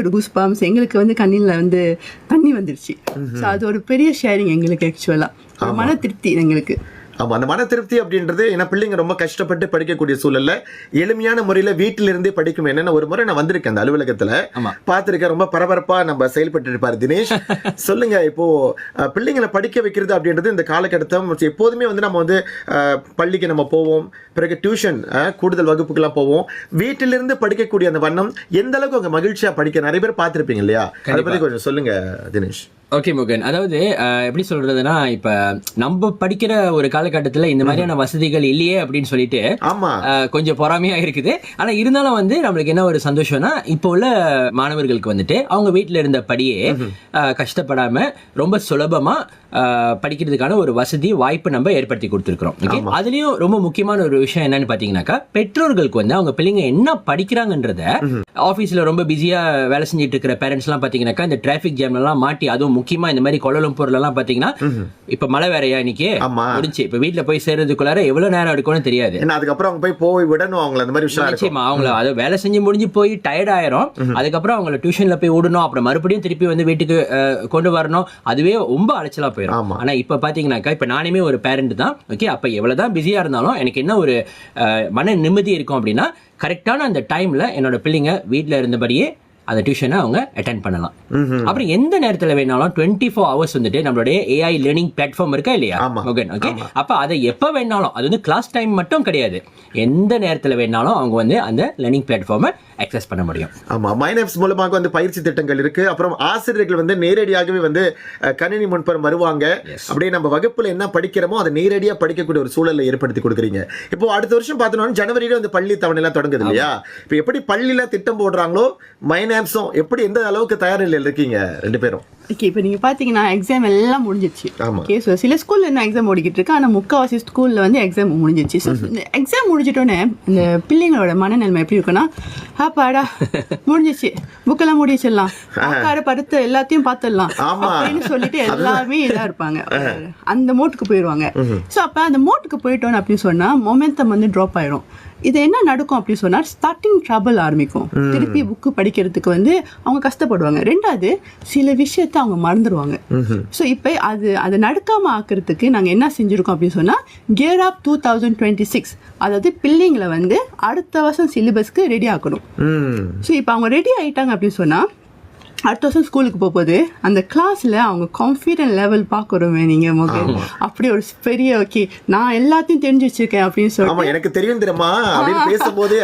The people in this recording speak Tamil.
கூஸ் பாம்ஸ் எங்களுக்கு வந்து கண்ணில் வந்து தண்ணி வந்துருச்சு. ஸோ அது ஒரு பெரிய ஷேரிங் எங்களுக்கு ஆக்சுவலாக மன திருப்தி எங்களுக்கு. ஆமாம், அந்த மன திருப்தி அப்படின்றது ஏன்னா பிள்ளைங்க ரொம்ப கஷ்டப்பட்டு படிக்கக்கூடிய சூழல்ல எளிமையான முறையில் வீட்டிலிருந்தே படிக்கும். என்னென்ன ஒரு முறை நான் வந்திருக்கேன் அந்த அலுவலகத்தில் பார்த்துருக்கேன், ரொம்ப பரபரப்பாக நம்ம செயல்பட்டு இருப்பார் தினேஷ். சொல்லுங்க, இப்போ பிள்ளைங்களை படிக்க வைக்கிறது அப்படின்றது இந்த காலகட்டத்தை எப்போதுமே வந்து நம்ம வந்து பள்ளிக்கு நம்ம போவோம், பிறகு டியூஷன் கூடுதல் வகுப்புக்கெல்லாம் போவோம். வீட்டிலிருந்து படிக்கக்கூடிய அந்த வண்ணம் எந்த அளவுக்கு அவங்க மகிழ்ச்சியாக படிக்க நிறைய பேர் பார்த்துருப்பீங்க இல்லையா? அதை பற்றி கொஞ்சம் சொல்லுங்க தினேஷ். ஓகே முகன், அதாவது எப்படி சொல்றதுன்னா, இப்ப நம்ம படிக்கிற ஒரு காலகட்டத்தில் இந்த மாதிரியான வசதிகள் இல்லையே அப்படின்னு சொல்லிட்டு கொஞ்சம் பொறாமையா இருக்குது. ஆனா இருந்தாலும் வந்து நம்மளுக்கு என்ன ஒரு சந்தோஷம்னா, இப்போ உள்ள மாணவர்களுக்கு வந்துட்டு அவங்க வீட்டுல இருந்த படியே கஷ்டப்படாம ரொம்ப சுலபமா படிக்கிறதுக்கான ஒரு வசதி வாய்ப்பு நம்ம ஏற்படுத்தி கொடுத்துருக்கிறோம். ஓகே, அதுலயும் ரொம்ப முக்கியமான ஒரு விஷயம் என்னன்னு பாத்தீங்கன்னாக்கா, பெற்றோர்களுக்கு வந்து அவங்க பிள்ளைங்க என்ன படிக்கிறாங்கன்றத ஆபீஸ்ல ரொம்ப பிஸியா வேலை செஞ்சுட்டு இருக்கிற பேரண்ட்ஸ் எல்லாம் பாத்தீங்கன்னாக்கா, இந்த டிராபிக் ஜாம் எல்லாம் மாட்டி, அதுவும் முக்கியமா இந்த மாதிரி கோலாலம்பூர்ல எல்லாம் பாத்தீங்கன்னா இப்ப மழை வேறையா இன்னைக்கு முடிஞ்சு இப்ப வீட்டுல போய் சேர்றதுக்குள்ளார எவ்வளவு நேரம் எடுக்கும்னு தெரியாது. அதுக்கப்புறம் அவங்க போய் விடணும் அவங்கள, அந்த மாதிரி விஷயம் நிச்சயமா அவங்கள அதை வேலை செஞ்சு முடிஞ்சு போய் டயர்ட் ஆயிரும். அதுக்கப்புறம் அவங்கள டியூஷன்ல போய் விடணும், அப்புறம் மறுபடியும் திருப்பி வந்து வீட்டுக்கு கொண்டு வரணும். அதுவே ரொம்ப அலைச்சலா போயிடும். ஆனா இப்ப பாத்தீங்கன்னாக்கா, இப்ப நானுமே ஒரு பேரண்ட் தான். ஓகே, அப்ப எவ்வளவுதான் பிஸியா இருந்தாலும் எனக்கு என்ன ஒரு மன நிம்மதி இருக்கும் அப்படின்னா, கரெக்டான அந்த டைம்ல என்னோட பிள்ளைங்க வீட்டுல இருந்தபடியே அந்த டியூஷனை அவங்க அட்டென்ட் பண்ணலாம். அப்புறம் எந்த நேரத்தில் வேணாலும் 24 hours வந்துட்டு நம்மளுடைய ஏஐ லேர்னிங் பிளாட்ஃபார்ம் இருக்கா இல்லையா? ஓகே, அப்ப அதை எப்ப வேணாலும், அது வந்து கிளாஸ் டைம் மட்டும் கிடையாது, எந்த நேரத்தில் வேணாலும் அவங்க வந்து அந்த லேர்னிங் பிளாட்ஃபார்மை அக்சஸ் பண்ண முடியும். ஆமா, மைனப்ஸ் மூலமாக வந்து பயிற்சி திட்டங்கள் இருக்கு. அப்புறம் ஆசிரியர்கள் வந்து நேரடியாகவே வந்து கணினி முன்புறம் வருவாங்க. அப்படியே நம்ம வகுப்புல என்ன படிக்கிறோமோ அதை நேரடியா படிக்கக்கூடிய ஒரு சூழலை ஏற்படுத்தி கொடுக்குறீங்க. இப்போ அடுத்த வருஷம் பார்த்தோம்னா ஜனவரியில வந்து பள்ளி தவணை எல்லாம் தொடங்குது இல்லையா? இப்போ எப்படி பள்ளியில திட்டம் போடுறாங்களோ மைனாப்ஸும் எப்படி எந்த அளவுக்கு தயார் நிலையில் இருக்கீங்க ரெண்டு பேரும்? ஓகே, இப்போ நீங்கள் பார்த்தீங்கன்னா எக்ஸாம் எல்லாம் முடிஞ்சிச்சு. ஓகே, ஸோ சில ஸ்கூலில் இன்னும் எக்ஸாம் ஓடிக்கிட்டு இருக்கு. ஆனால் முக்கால்வாசி ஸ்கூலில் வந்து எக்ஸாம் முடிஞ்சிச்சு. ஸோ இந்த எக்ஸாம் முடிஞ்சிட்டோன்னே இந்த பிள்ளைங்களோட மனநிலைமை எப்படி இருக்குன்னா, பாடா முடிஞ்சிச்சு, புக்கெல்லாம் முடிச்சிடலாம், படுத்து எல்லாத்தையும் பார்த்துடலாம் அப்படின்னு சொல்லிட்டு எல்லாருமே இதாக இருப்பாங்க, அந்த மோட்டுக்கு போயிடுவாங்க. ஸோ அப்போ அந்த மோட்டுக்கு போயிட்டோன்னு அப்படின்னு சொன்னால் மொமெண்டம் வந்து ட்ராப் ஆயிடும். இது என்ன நடக்கும் அப்படின்னு சொன்னால், ஸ்டார்டிங் ட்ரபிள் ஆரம்பிக்கும். திருப்பி புக்கு படிக்கிறதுக்கு வந்து அவங்க கஷ்டப்படுவாங்க. ரெண்டாவது, சில விஷயத்த அவங்க மறந்துடுவாங்க. ஸோ இப்போ அதை நடக்காமல் ஆக்கிறதுக்கு நாங்கள் என்ன செஞ்சுருக்கோம் அப்படின்னு சொன்னால், கியர் அப் 2026, அதாவது பிள்ளைங்களை வந்து அடுத்த வருஷம் சிலபஸ்க்கு ரெடி ஆக்கணும். ஸோ இப்போ அவங்க ரெடி ஆகிட்டாங்க அப்படின்னு சொன்னால், அடுத்த வருஷம் ஸ்கூலுக்கு போகும்போது அந்த கிளாஸில் அவங்க கான்ஃபிடென்ட் லெவல் பார்க்குறோமே நீங்கள் மோகன், அப்படி ஒரு பெரிய ஓகே நான் எல்லாத்தையும் தெரிஞ்சு வச்சிருக்கேன் அப்படின்னு சொல்லி எனக்கு தெரியும் தெரியுமா அப்படின்னு பேசும்போதே